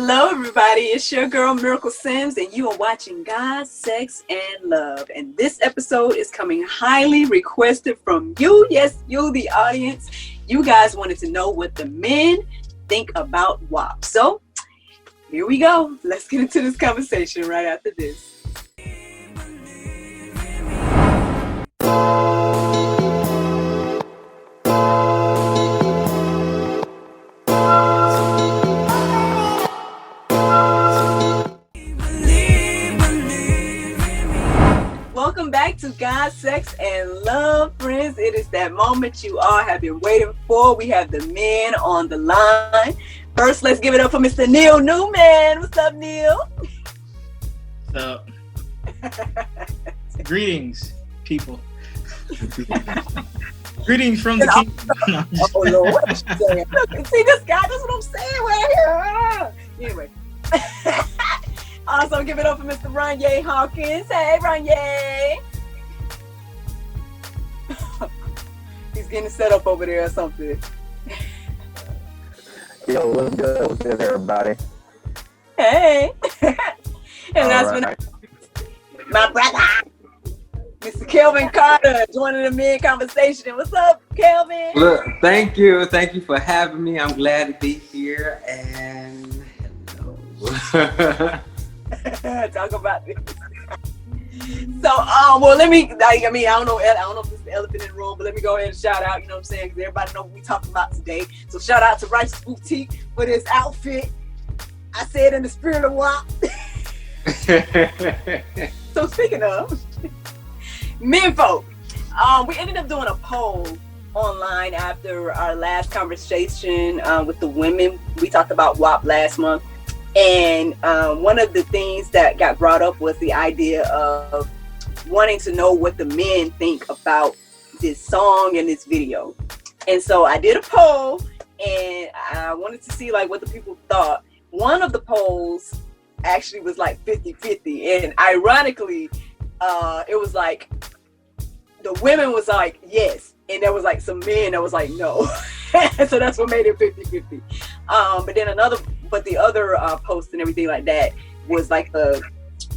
Hello, everybody. It's your girl, Miracle Sims, and you are watching God, Sex, and Love. And this episode is coming highly requested from you. Yes, you, the audience. You guys wanted to know what the men think about W.A.P. So, here we go. Let's get into this conversation right after this. Welcome back to God, Sex, and Love, friends. It is that moment you all have been waiting for. We have the men on the line. First, let's give it up for Mr. Neil Newman. What's up, Neil? What's up? Greetings, people. Greetings from the kingdom. Oh, Lord, what are you saying? Look, see this guy? That's what I'm saying right here. Anyway. Also, give it up for Mr. Ranye Hawkins. Hey, Ranye. He's getting set up over there or something. Yo, what's good? What's good, everybody? Hey. And that's right. been my brother, Mr. Kelvin Carter, joining the men conversation. What's up, Kelvin? Look, thank you for having me. I'm glad to be here, and hello. Talk about this. So, well, let me. I don't know if it's the elephant in the room, but let me go ahead and shout out. You know what I'm saying? Because everybody know what we talking about today. So, shout out to Righteous Boutique for this outfit. I said in the spirit of W.A.P. So, speaking of men folk, we ended up doing a poll online after our last conversation with the women. We talked about W.A.P. last month. And one of the things that got brought up was the idea of wanting to know what the men think about this song and this video. And so I did a poll, and I wanted to see like what the people thought. One of the polls actually was like 50-50, and ironically, it was like the women was like yes, and there was like some men that was like no. So that's what made it 50-50. But the other posts and everything like that was like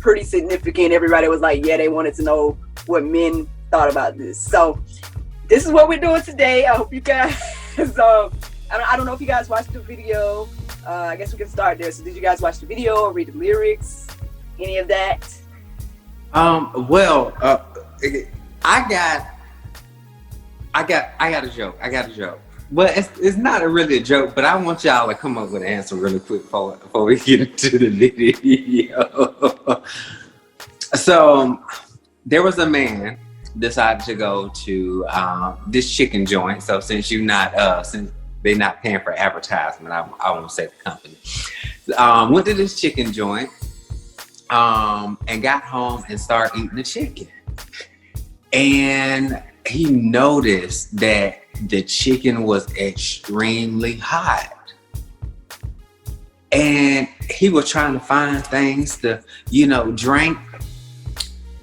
pretty significant. Everybody was like, yeah, they wanted to know what men thought about this. So this is what we're doing today. I hope you guys, I don't know if you guys watched the video. I guess we can start there. So did you guys watch the video or read the lyrics? Any of that? Well, I got a joke. Well, it's not really a joke, but I want y'all to come up with an answer really quick before we get into the video. So there was a man decided to go to this chicken joint. So since they're not paying for advertisement, I won't say the company. Went to this chicken joint and got home and started eating the chicken. And he noticed that the chicken was extremely hot. And he was trying to find things to, drink.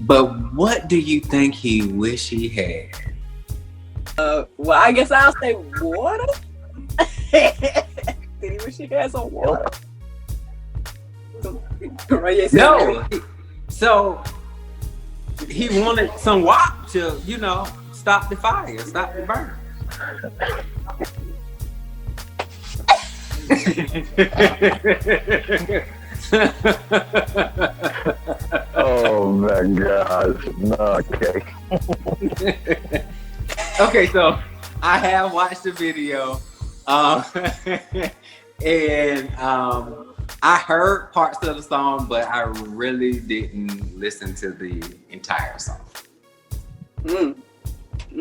But what do you think he wish he had? Well, I guess I'll say water. Did he wish he had some water? No. So he wanted some W.A.P. to, stop the fire, stop the burn. Oh my gosh. Okay. Okay, so I have watched the video, and I heard parts of the song, but I really didn't listen to the entire song.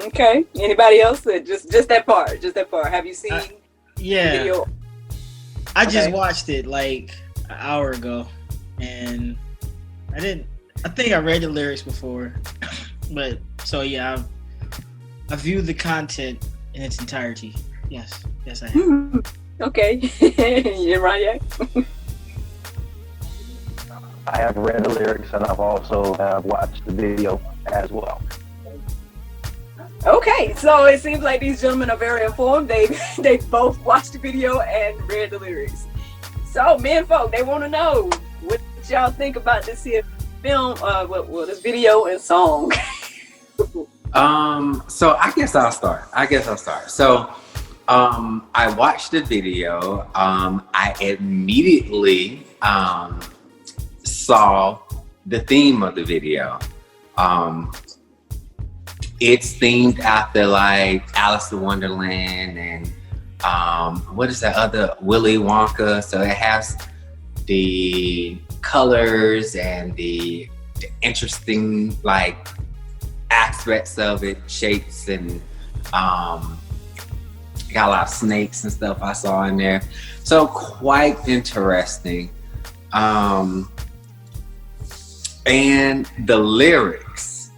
Okay. Anybody else? Just that part. Have you seen the video? I just watched it like an hour ago, and I think I read the lyrics before, but so yeah, I viewed the content in its entirety. Yes, I have. Okay. You Ryan? I have read the lyrics, and I've also watched the video as well. Okay, so it seems like these gentlemen are very informed. They both watched the video and read the lyrics. So, men folk, they want to know what y'all think about this here film, this video and song. So I guess I'll start. So, I watched the video. I immediately saw the theme of the video. It's themed after like Alice in Wonderland and what is that other Willy Wonka? So it has the colors and the interesting like aspects of it, shapes, and got a lot of snakes and stuff I saw in there. So quite interesting. And the lyrics.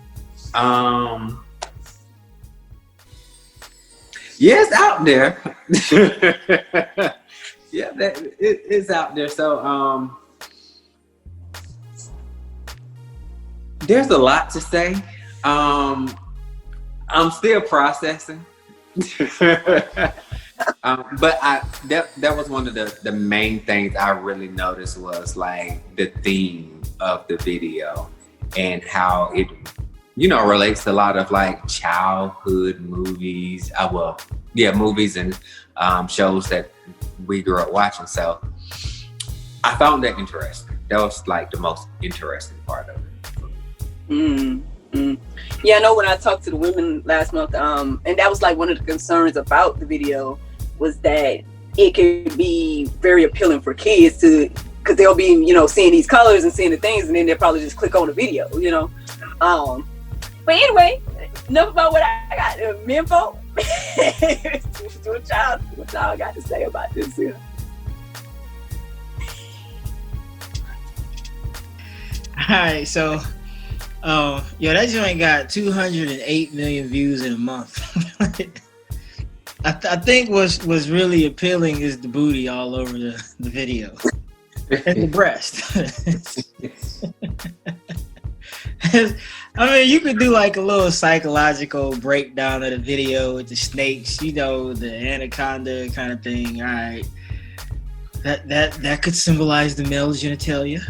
Yeah, it's out there. Yeah, it's out there. So there's a lot to say. I'm still processing. But that was one of the main things I really noticed was like the theme of the video and how it relates to a lot of like childhood movies. Movies and shows that we grew up watching. So I found that interesting. That was like the most interesting part of it. Yeah, I know when I talked to the women last month, and that was like one of the concerns about the video was that it could be very appealing for kids because they'll be, seeing these colors and seeing the things, and then they'll probably just click on the video, But anyway, enough about what I got. Men folk, what y'all got to say about this here? All right, so, that joint got 208 million views in a month. I think what's really appealing is the booty all over the video and the breast. I mean, you could do like a little psychological breakdown of the video with the snakes, the anaconda kind of thing. All right, that could symbolize the male genitalia.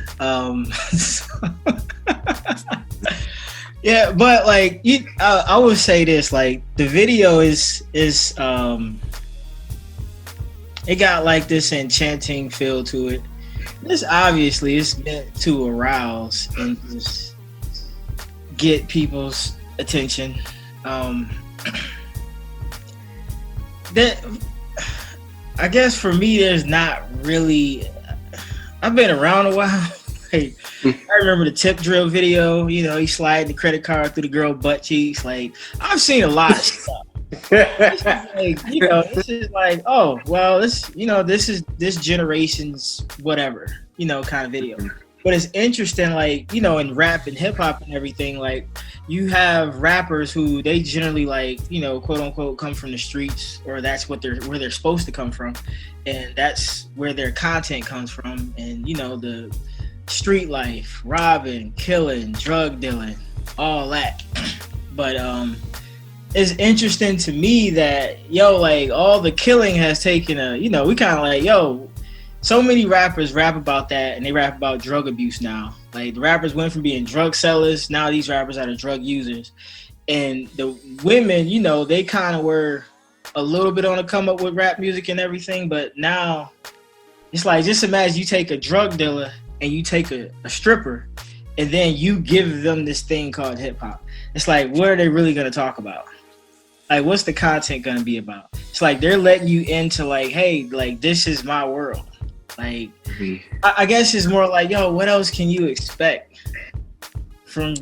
Yeah, but like I would say this: like the video is it got like this enchanting feel to it. This obviously is meant to arouse and just get people's attention. That I guess for me, there's not really. I've been around a while. Like, I remember the tip drill video. He sliding the credit card through the girl butt cheeks. Like, I've seen a lot of stuff. It's like, this is like, oh well, this is this generation's whatever, kind of video. But it's interesting, like, in rap and hip hop and everything, like you have rappers who they generally like, quote unquote, come from the streets, or that's where they're supposed to come from, and that's where their content comes from, and the street life, robbing, killing, drug dealing, all that. But it's interesting to me that like all the killing has taken we kind of like so many rappers rap about that, and they rap about drug abuse now. Like the rappers went from being drug sellers, now these rappers are the drug users. And the women, they kind of were a little bit on the come up with rap music and everything, but now it's like, just imagine you take a drug dealer and you take a stripper, and then you give them this thing called hip hop. It's like, what are they really going to talk about? Like, what's the content going to be about? It's like they're letting you into like, hey, like this is my world. Like, I guess it's more like, what else can you expect from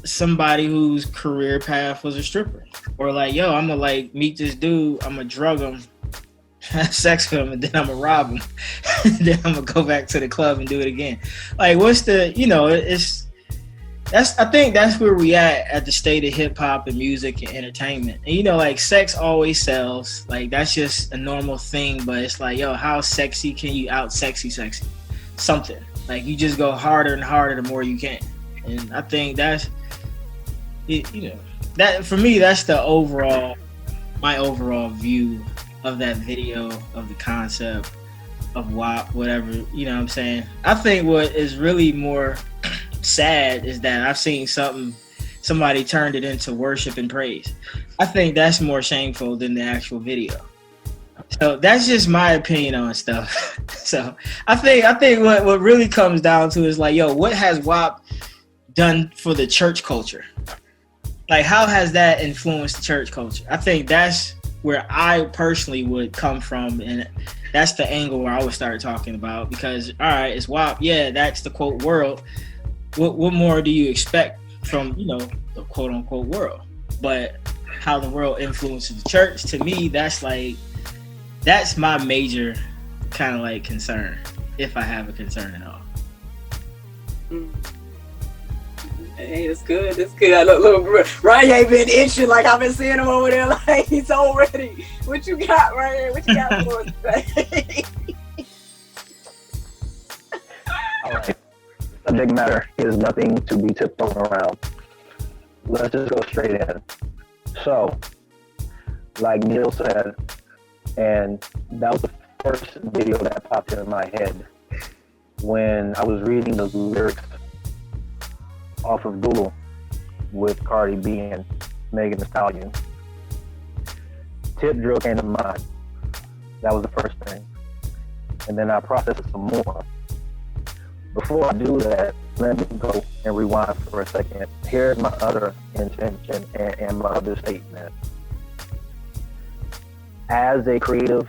somebody whose career path was a stripper? Or like, I'm gonna like meet this dude, I'm gonna drug him, have sex with him, and then I'm gonna rob him. Then I'm gonna go back to the club and do it again. Like, what's the, I think that's where we at the state of hip hop and music and entertainment. And like sex always sells. Like that's just a normal thing, but it's like, how sexy can you out sexy something? Like you just go harder and harder the more you can. And I think that's that for me, that's my overall view of that video, of the concept. of WAP, whatever, you know what I'm saying? I think what is really more sad is that I've seen somebody turned it into worship and praise. I think that's more shameful than the actual video. So that's just my opinion on stuff. So I think what really comes down to is like, yo, what has WAP done for the church culture? Like, how has that influenced the church culture? I think that's where I personally would come from, and that's the angle where I would start talking about, because all right, it's WAP, yeah, that's the quote world. What more do you expect from, you know, the quote unquote world? But how the world influences the church, to me, that's my major kind of like concern, if I have a concern at all. Hey, it's good. It's good. Look, Ryan ain't been itching like I've been seeing him over there. Like, he's all ready. What you got, Ryan? What you got for us today? All right. Subject matter is nothing to be tiptoeing around. Let's just go straight in. So, like Neil said, and that was the first video that popped in my head when I was reading the lyrics off of Google with Cardi B and Megan Thee Stallion. Tip drill came to mind. That was the first thing. And then I processed it some more. Before I do that, let me go and rewind for a second. Here's my other intention and my other statement. As a creative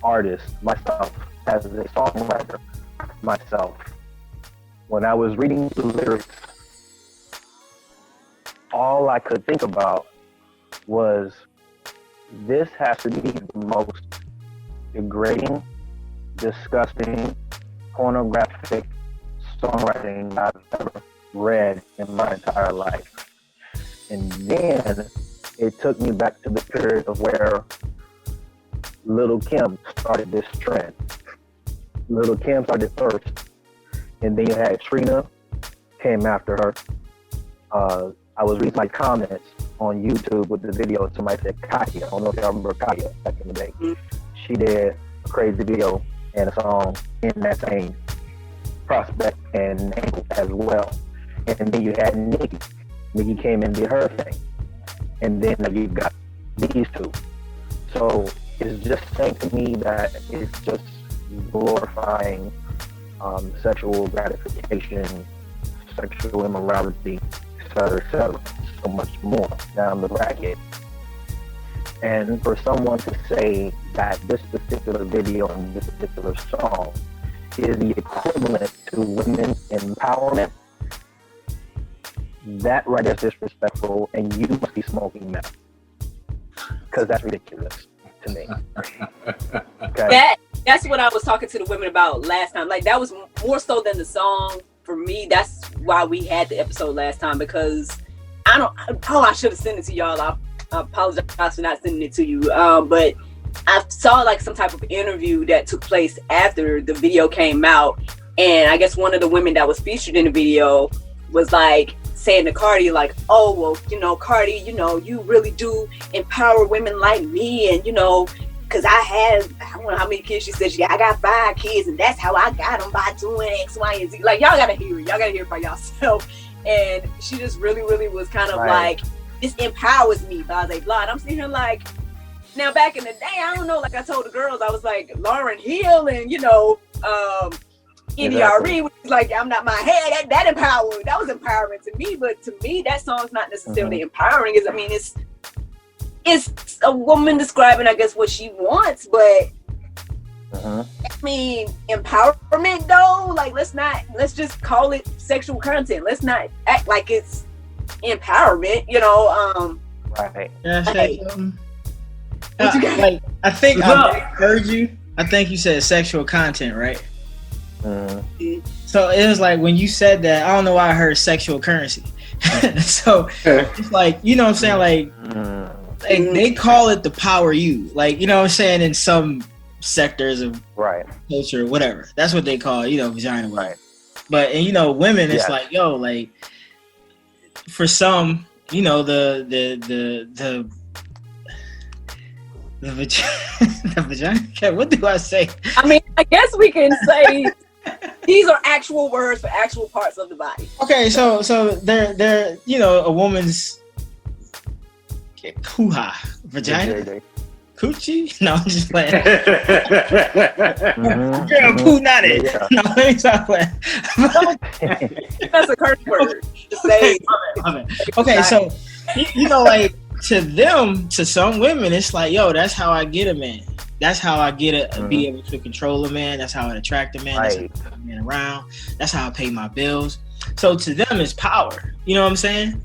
artist myself, as a songwriter myself, when I was reading the lyrics, all I could think about was, this has to be the most degrading, disgusting, pornographic songwriting I've ever read in my entire life. And then it took me back to the period of where Lil' Kim started this trend. Lil' Kim started first, and then you had Trina came after her. I was reading my comments on YouTube with the video. Somebody said Kaya. I don't know if y'all remember Kaya back in the day. She did a crazy video and a song in that same prospect and angle as well. And then you had Nicki. Nicki came and did her thing. And then you got these two. So it's just saying to me that it's just glorifying sexual gratification, sexual immorality, etc., so much more down the bracket. And for someone to say that this particular video and this particular song is the equivalent to women's empowerment, that right is disrespectful, and you must be smoking meth, because that's ridiculous to me. Okay? That's what I was talking to the women about last time. Like, that was more so than the song. For me, that's why we had the episode last time, because I should have sent it to y'all. I apologize for not sending it to you. But I saw like some type of interview that took place after the video came out. And I guess one of the women that was featured in the video was like saying to Cardi, like, oh, well, you know, Cardi, you know, you really do empower women like me. And, you know, because I don't know how many kids. She said, I got 5 kids, and that's how I got them, by doing X, Y, and Z. Like, y'all gotta hear it. Y'all gotta hear it by yourself. And she just really, really was kind of like, this empowers me, blah, blah, blah. And I'm sitting here like, now back in the day, I don't know, like I told the girls, I was like, Lauryn Hill and, you know, NDRE was like, I'm not my head. That empowered. That was empowering to me. But to me, that song's not necessarily empowering. It's a woman describing, I guess, what she wants, but I mean, empowerment though, like, let's just call it sexual content. Let's not act like it's empowerment, you know. Right. Like, I think I heard you. I think you said sexual content, right? So it was like, when you said that, I don't know why I heard sexual currency. So it's like, you know what I'm saying, like they call it the power you, like, you know what I'm saying, in some sectors of culture, whatever. That's what they call it, you know, vagina. Right. But, and you know, women, it's like, yo, like, for some, you know, the The vagina. The vagina. Okay, what do I say? I mean, I guess we can say these are actual words for actual parts of the body. Okay, so they're a woman's hoo-ha, vagina, coochie. No, I'm just playing. Girl, poo not it. Yeah. No, let me stop playing. That's a curse word to say. Okay, so like to them, to some women, it's like, yo, that's how I get a man. That's how I get be able to control a man. That's how I attract a man. That's how I get a man around. That's how I pay my bills. So to them, it's power. You know what I'm saying?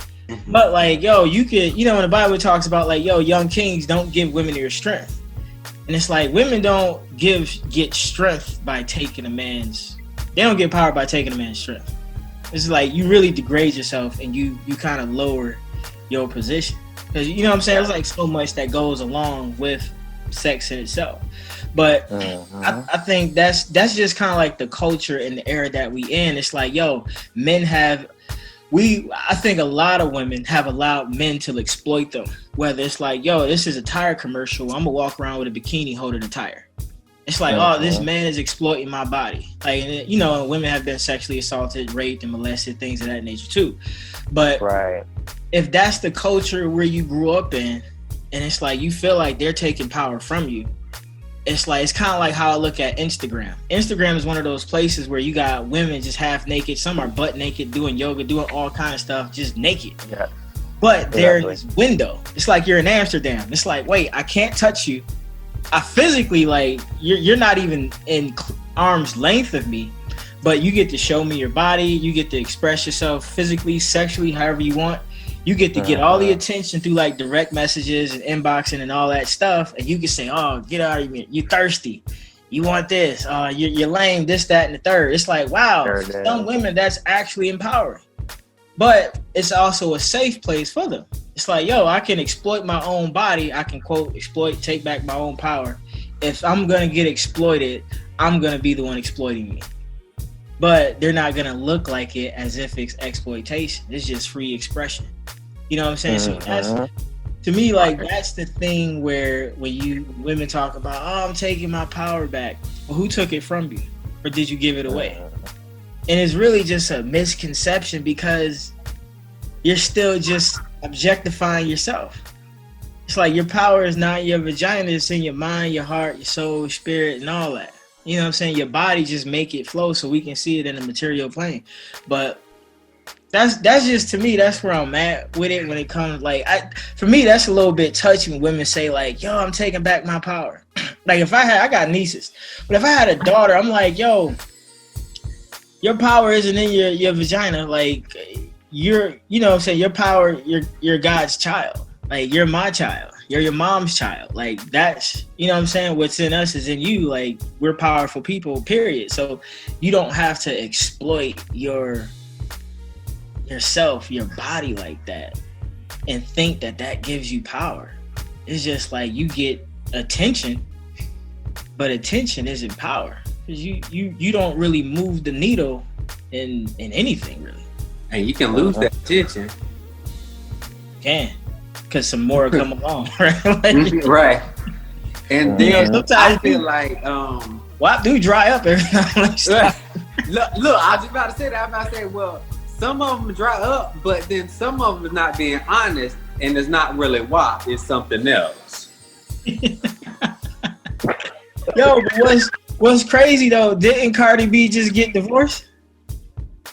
But like, yo, you could, when the Bible talks about like, yo, young kings don't give women your strength. And it's like, women don't get strength by taking they don't get power by taking a man's strength. It's like, you really degrade yourself and you kind of lower your position. Because, you know what I'm saying? There's like so much that goes along with sex in itself. But I think that's just kind of like the culture and the era that we in. It's like, yo, I think a lot of women have allowed men to exploit them. Whether it's like, yo, this is a tire commercial, I'm gonna walk around with a bikini holding a tire. It's like, oh, this man is exploiting my body. Like, women have been sexually assaulted, raped, and molested, things of that nature too. But if that's the culture where you grew up in, and it's like you feel like they're taking power from you, it's kind of like how I look at Instagram. Instagram is one of those places where you got women just half naked. Some are butt naked, doing yoga, doing all kind of stuff, just naked. Yeah. But they're in this window. It's like you're in Amsterdam. It's like, wait, I can't touch you. I physically, like, you're not even in arm's length of me, but you get to show me your body. You get to express yourself physically, sexually, however you want. You get to get all the attention through like direct messages and inboxing and all that stuff. And you can say, oh, get out of here. You thirsty. You want this. You're lame, this, that, and the third. It's like, wow, for some women, that's actually empowering. But it's also a safe place for them. It's like, yo, I can exploit my own body. I can, quote, exploit, take back my own power. If I'm going to get exploited, I'm going to be the one exploiting me. But they're not going to look like it as if it's exploitation. It's just free expression. You know what I'm saying? So that's, to me, like, that's the thing where when women talk about, oh, I'm taking my power back. Well, who took it from you? Or did you give it away? And it's really just a misconception because you're still just objectifying yourself. It's like your power is not your vagina, it's in your mind, your heart, your soul, your spirit, and all that. You know what I'm saying? Your body just make it flow so we can see it in the material plane. But that's just, to me, that's where I'm at with it when it comes, like, for me, that's a little bit touchy when women say, like, yo, I'm taking back my power. Like, I got nieces, but if I had a daughter, I'm like, yo, your power isn't in your vagina. Like, you know what I'm saying? Your power, you're God's child. Like, you're my child. You're your mom's child. Like, that's, you know what I'm saying? What's in us is in you. Like, we're powerful people, period. So you don't have to exploit yourself, your body like that and think that gives you power. It's just like you get attention, but attention isn't power. Because you don't really move the needle in anything, really. And you can lose that attention. Can. Because some more come along, right? Like, right. And then sometimes I feel like WAP do dry up every time. Look, I was about to say that. I'm about to say, well, some of them dry up, but then some of them are not being honest, and it's not really WAP, it's something else. Yo, but what's crazy though? Didn't Cardi B just get divorced?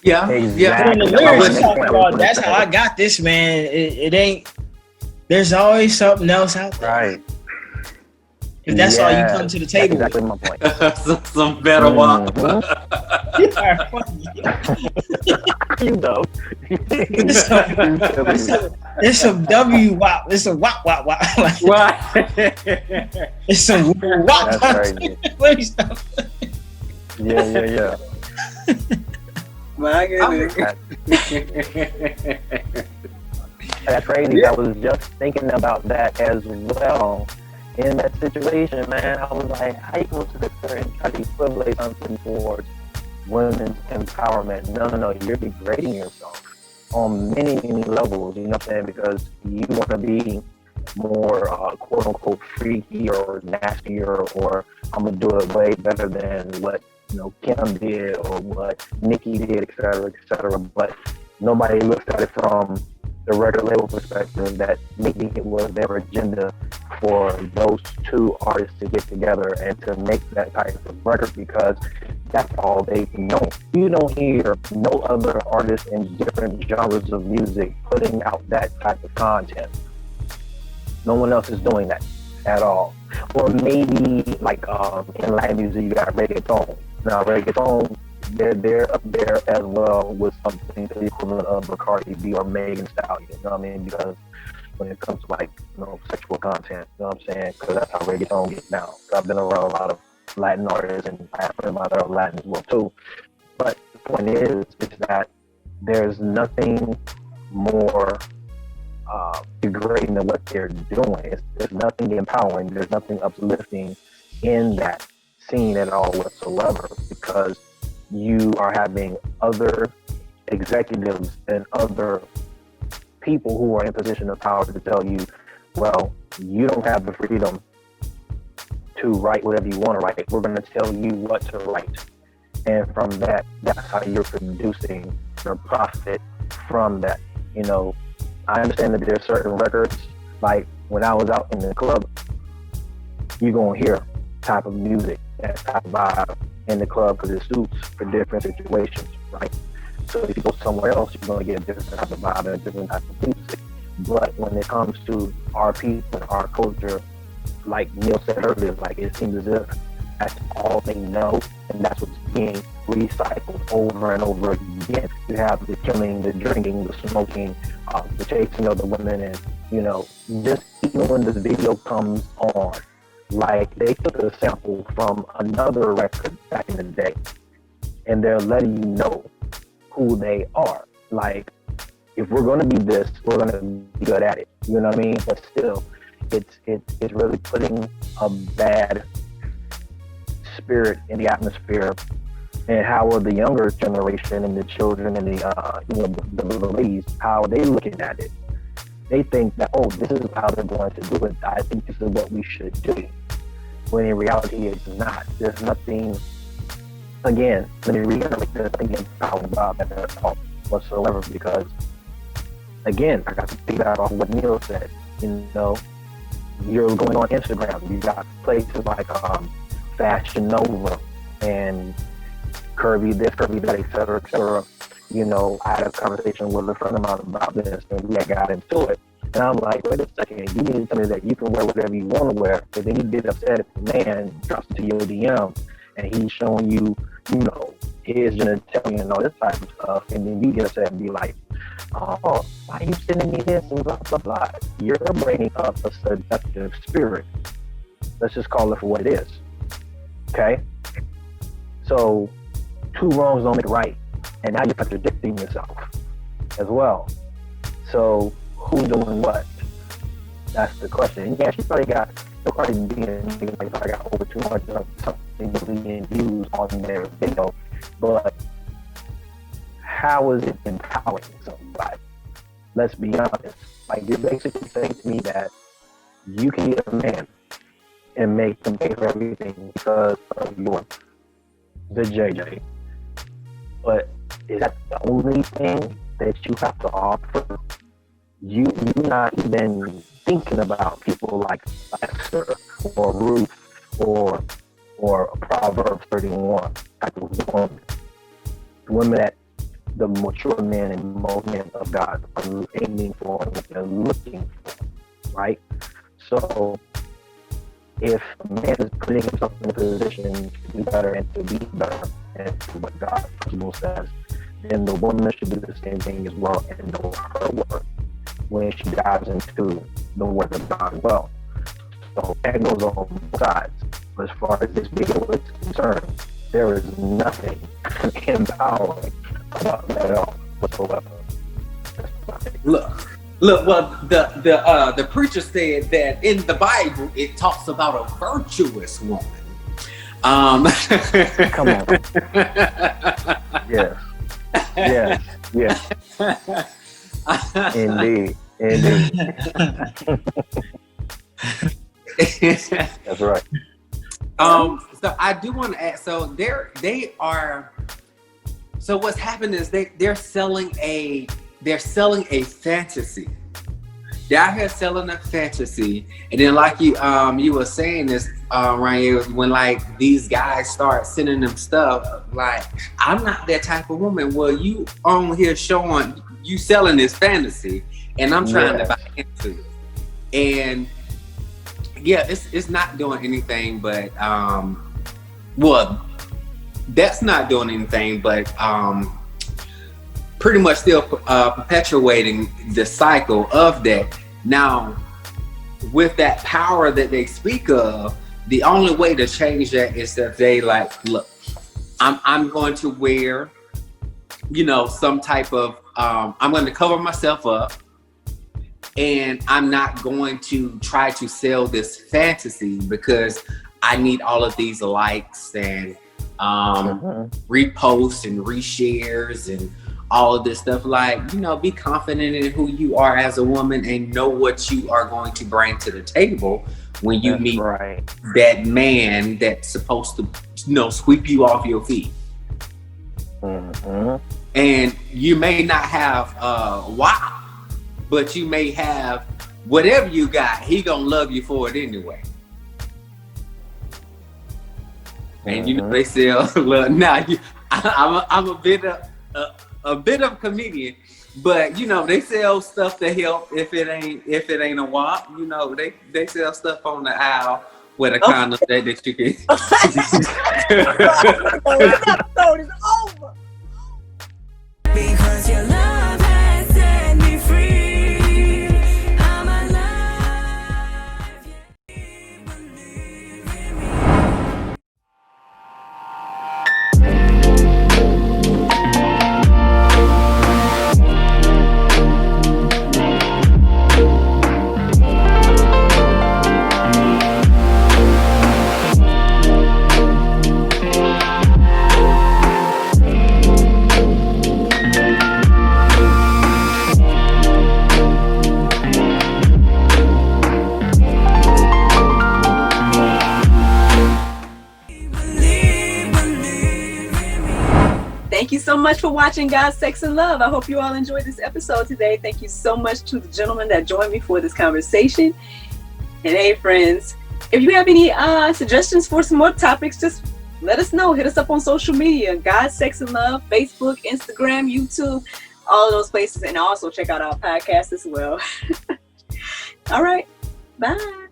Yeah, exactly. The lyrics talk about that's how I got this, man. It ain't. There's always something else out there. Right. If that's all you come to the table that's exactly with. My point. some better WAP. You know. It's some W.A.P. It's a WAP. Right. It's some WAP. That's crazy. Let me stop. Yeah. My goodness. That's crazy. I was just thinking about that as well. In that situation, man, I was like, how you go to the church and try to equivalent something towards women's empowerment? No, you're degrading yourself on many levels, you know what I'm saying? Because you want to be more quote unquote freaky or nastier, or I'm gonna do it way better than what Kim did or what Nicki did, et cetera, et cetera. But nobody looks at it from the record label perspective that maybe it was their agenda for those two artists to get together and to make that type of record, because that's all they know. You don't hear no other artists in different genres of music putting out that type of content. No one else is doing that at all. Or maybe like in Latin music, you got reggaeton. Now reggaeton, they're up there as well with something to the equivalent of Bacardi B or Megan Stallion. You know what I mean? Because when it comes to like sexual content, you know what I'm saying? Because that's how reggaeton gets down. I've been around a lot of Latin artists, and I've heard about other Latin as well too. But the point is that there's nothing more degrading than what they're doing. There's nothing empowering. There's nothing uplifting in that scene at all whatsoever, because you are having other executives and other people who are in position of power to tell you, well, you don't have the freedom to write whatever you want to write. We're going to tell you what to write. And from that, that's how you're producing your profit from that. I understand that there's certain records, like when I was out in the club, you're going to hear type of music, that type of vibe in the club, because it suits for different situations, right? So if you go somewhere else, you're going to get a different type of vibe and a different type of music. But when it comes to our people and our culture, like Neil said earlier, like it seems as if that's all they know, and that's what's being recycled over and over again. You have the killing, the drinking, the smoking, the chasing of the women, and just even when the video comes on, like they took a sample from another record back in the day, and they're letting you know who they are. Like, if we're going to be this, we're going to be good at it. You know what I mean? But still, it's really putting a bad spirit in the atmosphere. And how are the younger generation and the children and the ladies, how are they looking at it? They think that, oh, this is how they're going to do it. I think this is what we should do. When in reality, it's not. There's nothing, again, let me reiterate, there's nothing empowering about that at all whatsoever, because, again, I got to think that off what Neil said. You're going on Instagram, you got places like Fashion Nova and Kirby this, Kirby that, et cetera, et cetera. I had a conversation with a friend of mine about this, and we had got into it. And I'm like, wait a second, you need to tell me that you can wear whatever you want to wear, but then you get upset if the man drops into your DM and he's showing you, his genitalia and all this type of stuff, and then you get upset and be like, oh, why are you sending me this and blah, blah, blah. You're bringing up a seductive spirit. Let's just call it for what it is. Okay? So, two wrongs don't make right. And now you're contradicting yourself as well. So, who's doing what? That's the question. And yeah, she probably got, Cardi B and probably got over 200 something million views on their video. But how is it empowering somebody? Let's be honest. Like, you're basically saying to me that you can be a man and make them pay for everything because of the JJ. But is that the only thing that you have to offer? You're not even thinking about people like Esther or Ruth or Proverbs 31 type of woman. Women that the mature men and most men of God are aiming for and what they're looking for, right? So if a man is putting himself in a position to do better and to be better and to what God's principle says, then the woman should do the same thing as well and know her worth when she dives into the word of God as well. So that goes on both sides. But as far as this video is concerned, there is nothing empowering about that at all whatsoever. Look. Well, the preacher said that in the Bible it talks about a virtuous woman. Come on. Yes. Indeed. Indeed. That's right. So I do want to add. So they are. So what's happened is they're selling a fantasy. They're out here selling a fantasy, and then like you were saying this, Ryan, when like these guys start sending them stuff, like I'm not that type of woman. Well, you on here showing you selling this fantasy, and I'm trying to buy into it, and yeah, it's not doing anything, but well, that's not doing anything, but pretty much still perpetuating the cycle of that. Now, with that power that they speak of, the only way to change that is that they like, look, I'm going to wear, some type of, I'm going to cover myself up, and I'm not going to try to sell this fantasy because I need all of these likes and reposts and reshares and all of this stuff. Like, be confident in who you are as a woman and know what you are going to bring to the table when you meet that man that's supposed to, sweep you off your feet. And you may not have WAP, but you may have whatever you got. He gonna love you for it anyway. And they sell. Look, now I'm a bit of a comedian, but they sell stuff to help if it ain't a WAP. They sell stuff on the aisle with a condom that you can. This episode is over. Because your love has set me free. I'm alive. Believe in me. Thank you so much for watching God, Sex, and Love. I hope you all enjoyed this episode today. Thank you so much to the gentleman that joined me for this conversation. And hey, friends, if you have any suggestions for some more topics, just let us know. Hit us up on social media, God, Sex, and Love, Facebook, Instagram, YouTube, all of those places. And also check out our podcast as well. All right. Bye.